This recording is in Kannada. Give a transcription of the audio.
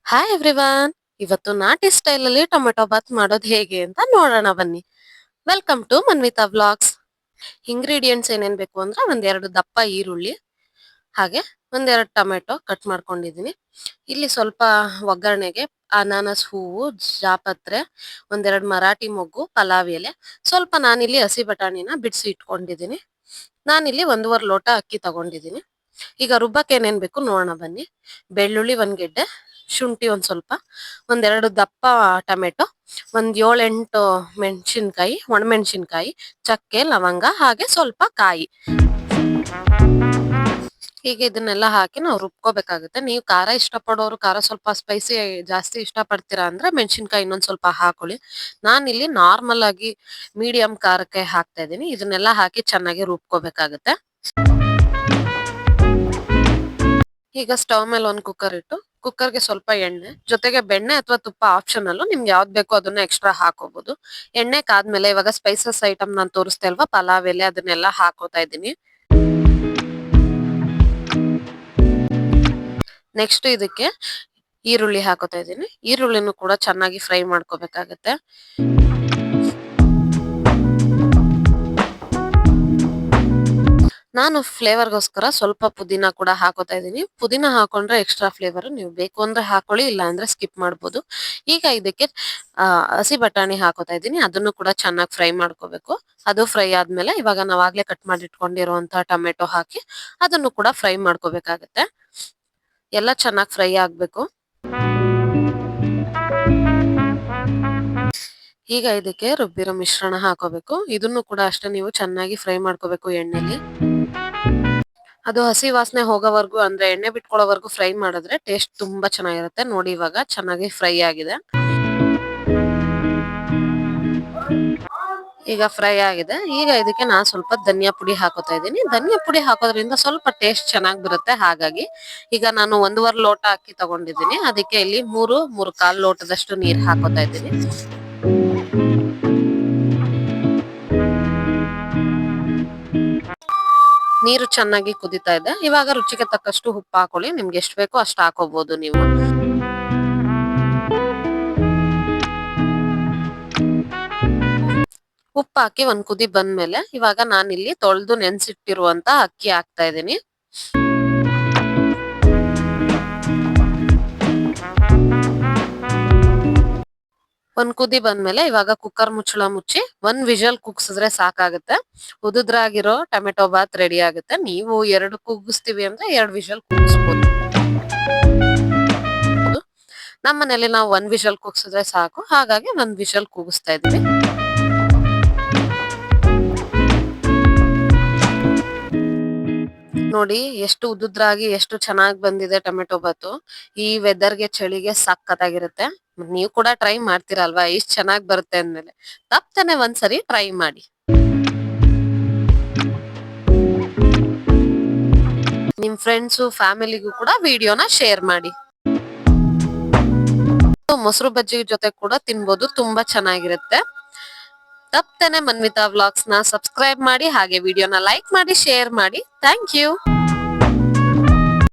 Hi everyone. ಇವತ್ತು ನಾಟಿ ಸ್ಟೈಲ್ ಅಲ್ಲಿ ಟೊಮೆಟೊ ಬಾತ್ ಮಾಡೋದು ಹೇಗೆ ಅಂತ ನೋಡೋಣ ಬನ್ನಿ. Welcome to Manvitha vlogs. Ingredients ಏನೇನ್ ಬೇಕು ಅಂದ್ರೆ ಒಂದೆರಡು ದಪ್ಪ ಈರುಳ್ಳಿ, ಹಾಗೆ ಒಂದೆರಡು ಟೊಮೆಟೊ ಕಟ್ ಮಾಡ್ಕೊಂಡಿದೀನಿ. ಇಲ್ಲಿ ಸ್ವಲ್ಪ ಒಗ್ಗರಣೆಗೆ ಅನಾನಸ್ ಹೂವು, ಜಾಪತ್ರೆ, ಒಂದೆರಡು ಮರಾಠಿ ಮೊಗ್ಗು, ಪಲಾವ್ ಎಲೆ, ಸ್ವಲ್ಪ ನಾನಿಲ್ಲಿ ಹಸಿ ಬಟಾಣಿನ ಬಿಡಿಸಿ ಇಟ್ಕೊಂಡಿದೀನಿ. ನಾನಿಲ್ಲಿ 1.5 ಲೋಟ ಅಕ್ಕಿ ತಗೊಂಡಿದೀನಿ. ಈಗ ರುಬ್ಬಕ್ಕೆ ಏನೇನ್ ಬೇಕು ನೋಡೋಣ ಬನ್ನಿ. ಬೆಳ್ಳುಳ್ಳಿ 1 ಗೆಡ್ಡೆ, ಶುಂಠಿ ಸ್ವಲ್ಪ, ಒಂದೆರಡು ದಪ್ಪ ಟೊಮೆಟೊ, ಒಂದ್ 7-8 ಮೆಣಸಿನ್ಕಾಯಿ, ಒಣಮೆಣಸಿನ್ಕಾಯಿ, ಚಕ್ಕೆ, ಲವಂಗ, ಹಾಗೆ ಸ್ವಲ್ಪ ಕಾಯಿ. ಹೀಗೆ ಇದನ್ನೆಲ್ಲ ಹಾಕಿ ನಾವು ರುಬ್ಕೋಬೇಕಾಗುತ್ತೆ. ನೀವು ಖಾರ ಇಷ್ಟಪಡೋರು ಖಾರ ಸ್ವಲ್ಪ ಸ್ಪೈಸಿ ಜಾಸ್ತಿ ಇಷ್ಟಪಡ್ತೀರಾ ಅಂದ್ರೆ ಮೆಣಸಿನ್ಕಾಯಿ ಇನ್ನೊಂದ್ ಸ್ವಲ್ಪ ಹಾಕೊಳ್ಳಿ. ನಾನಿಲ್ಲಿ ನಾರ್ಮಲ್ ಆಗಿ ಮೀಡಿಯಂ ಖಾರಕ್ಕೆ ಹಾಕ್ತಾ ಇದ್ದೀನಿ. ಇದನ್ನೆಲ್ಲ ಹಾಕಿ ಚೆನ್ನಾಗಿ ರುಬ್ಕೋಬೇಕಾಗುತ್ತೆ. ಈಗ ಸ್ಟವ್ ಮೇಲೆ ಒಂದು ಕುಕ್ಕರ್ ಇಟ್ಟು ಕುಕ್ಕರ್ಗೆ ಸ್ವಲ್ಪ ಎಣ್ಣೆ ಜೊತೆಗೆ ಬೆಣ್ಣೆ ಅಥವಾ ತುಪ್ಪ ಆಪ್ಷನಲ್, ನಿಮ್ಗೆ ಯಾವ್ದು ಬೇಕೋ ಅದನ್ನ ಎಕ್ಸ್ಟ್ರಾ ಹಾಕೋಬಹುದು. ಎಣ್ಣೆ ಕಾದ್ಮೇಲೆ ಇವಾಗ ಸ್ಪೈಸಸ್ ಐಟಮ್ ನಾನು ತೋರಿಸ್ತಾ ಇಲ್ವಾ, ಪಲಾವ್ ಎಲೆ, ಅದನ್ನೆಲ್ಲ ಹಾಕೋತಾ ಇದ್ದೀನಿ. ನೆಕ್ಸ್ಟ್ ಇದಕ್ಕೆ ಈರುಳ್ಳಿ ಹಾಕೋತಾ ಇದ್ದೀನಿ. ಈರುಳ್ಳಿನೂ ಕೂಡ ಚೆನ್ನಾಗಿ ಫ್ರೈ ಮಾಡ್ಕೋಬೇಕಾಗತ್ತೆ. ನಾನು ಫ್ಲೇವರ್ಗೋಸ್ಕರ ಸ್ವಲ್ಪ ಪುದೀನ ಕೂಡ ಹಾಕೋತಾ ಇದ್ದೀನಿ. ಪುದೀನ ಹಾಕೊಂಡ್ರೆ ಎಕ್ಸ್ಟ್ರಾ ಫ್ಲೇವರ್, ನೀವು ಬೇಕು ಅಂದ್ರೆ ಹಾಕೊಳ್ಳಿ, ಇಲ್ಲ ಅಂದ್ರೆ ಸ್ಕಿಪ್ ಮಾಡ್ಬೋದು. ಈಗ ಇದಕ್ಕೆ ಹಸಿ ಬಟಾಣಿ ಹಾಕೋತಾ ಇದ್ದೀನಿ. ಅದನ್ನು ಕೂಡ ಚೆನ್ನಾಗಿ ಫ್ರೈ ಮಾಡ್ಕೋಬೇಕು. ಅದು ಫ್ರೈ ಆದ್ಮೇಲೆ ಇವಾಗ ನಾವಾಗ್ಲೇ ಕಟ್ ಮಾಡಿ ಇಟ್ಕೊಂಡಿರುವಂತಹ ಟೊಮೆಟೊ ಹಾಕಿ ಅದನ್ನು ಕೂಡ ಫ್ರೈ ಮಾಡ್ಕೋಬೇಕಾಗತ್ತೆ. ಎಲ್ಲ ಚೆನ್ನಾಗಿ ಫ್ರೈ ಆಗ್ಬೇಕು. ಈಗ ಇದಕ್ಕೆ ರುಬ್ಬಿರೋ ಮಿಶ್ರಣ ಹಾಕೋಬೇಕು. ಇದನ್ನು ಕೂಡ ಅಷ್ಟೇ ನೀವು ಚೆನ್ನಾಗಿ ಫ್ರೈ ಮಾಡ್ಕೋಬೇಕು ಎಣ್ಣೆಲಿ. ಅದು ಹಸಿ ವಾಸನೆ ಹೋಗೋವರೆಗೂ ಅಂದ್ರೆ ಎಣ್ಣೆ ಬಿಟ್ಕೊಳ್ಳೋವರೆಗೂ ಫ್ರೈ ಮಾಡಿದ್ರೆ ಟೇಸ್ಟ್ ತುಂಬಾ ಚೆನ್ನಾಗಿರುತ್ತೆ. ನೋಡಿ ಇವಾಗ ಚೆನ್ನಾಗಿ ಫ್ರೈ ಆಗಿದೆ. ಈಗ ಫ್ರೈ ಆಗಿದೆ. ಈಗ ಇದಕ್ಕೆ ನಾನು ಸ್ವಲ್ಪ ಧನಿಯಾ ಪುಡಿ ಹಾಕೋತಾ ಇದ್ದೀನಿ. ಧನಿಯಾ ಪುಡಿ ಹಾಕೋದ್ರಿಂದ ಸ್ವಲ್ಪ ಟೇಸ್ಟ್ ಚೆನ್ನಾಗಿ ಬರುತ್ತೆ. ಹಾಗಾಗಿ ಈಗ ನಾನು 1.5 ಲೋಟ ಅಕ್ಕಿ ತಗೊಂಡಿದ್ದೀನಿ. ಅದಕ್ಕೆ ಇಲ್ಲಿ 3-3.25 ಲೋಟದಷ್ಟು ನೀರು ಹಾಕೋತಾ ಇದ್ದೀನಿ. ನೀರು ಚೆನ್ನಾಗಿ ಕುದಿತಾ ಇದೆ. ಇವಾಗ ರುಚಿಗೆ ತಕ್ಕಷ್ಟು ಉಪ್ಪು ಹಾಕೊಳ್ಳಿ. ನಿಮ್ಗೆ ಎಷ್ಟು ಬೇಕೋ ಅಷ್ಟು ಹಾಕೋಬಹುದು ನೀವು. ಉಪ್ಪು ಹಾಕಿ ಒಂದ್ ಕುದಿ ಬಂದ್ಮೇಲೆ ಇವಾಗ ನಾನಿಲ್ಲಿ ತೊಳೆದು ನೆನ್ಸಿಟ್ಟಿರುವಂತ ಅಕ್ಕಿ ಹಾಕ್ತಾ ಇದ್ದೀನಿ. ಒಂದ್ ಕುದಿ ಬಂದ್ಮೇಲೆ ಇವಾಗ ಕುಕ್ಕರ್ ಮುಚ್ಚಳ ಮುಚ್ಚಿ 1 ವಿಷಲ್ ಕೂಗ್ಸಿದ್ರೆ ಸಾಕಾಗುತ್ತೆ. ಉದುದ್ರಾಗಿರೋ ಟೊಮೆಟೊ ಬಾತ್ ರೆಡಿ ಆಗುತ್ತೆ. ನೀವು 2 ಕೂಗಿಸ್ತೀವಿ ಅಂದ್ರೆ 2 ವಿಷಲ್ ಕೂಗಿಸ್ಬೋದು. ನಮ್ಮ ಮನೇಲಿ ನಾವು 1 ವಿಷಲ್ ಕೂಗ್ಸಿದ್ರೆ ಸಾಕು, ಹಾಗಾಗಿ 1 ವಿಷಲ್ ಕೂಗಿಸ್ತಾ ಇದ್ವಿ. ನೋಡಿ ಎಷ್ಟು ಉದುದ್ರಾಗಿ ಎಷ್ಟು ಚೆನ್ನಾಗಿ ಬಂದಿದೆ ಟೊಮೆಟೊ ಬಾತು. ಈ ವೆದರ್ಗೆ, ಚಳಿಗೆ ಸಖತ್ತಾಗಿರುತ್ತೆ. ನೀವು ಕೂಡ ಟ್ರೈ ಮಾಡ್ತೀರಲ್ವಾ, ಇಷ್ಟು ಚೆನ್ನಾಗಿ ಬರುತ್ತೆ ಅಂದ್ಮೇಲೆ ತಪ್ಪನೆ ಒಂದ್ಸರಿ ಟ್ರೈ ಮಾಡಿ. ನಿಮ್ ಫ್ರೆಂಡ್ಸು ಫ್ಯಾಮಿಲಿಗೂ ಕೂಡ ವಿಡಿಯೋನ ಶೇರ್ ಮಾಡಿ. ಮೊಸರು ಬಜ್ಜಿ ಜೊತೆ ಕೂಡ ತಿನ್ಬೋದು, ತುಂಬಾ ಚೆನ್ನಾಗಿರುತ್ತೆ. ತಪ್ಪನೆ ಮನ್ವಿತಾ ವ್ಲಾಗ್ಸ್ ನ ಸಬ್ಸ್ಕ್ರೈಬ್ ಮಾಡಿ, ಹಾಗೆ ವಿಡಿಯೋನ ಲೈಕ್ ಮಾಡಿ, ಶೇರ್ ಮಾಡಿ. Thank you.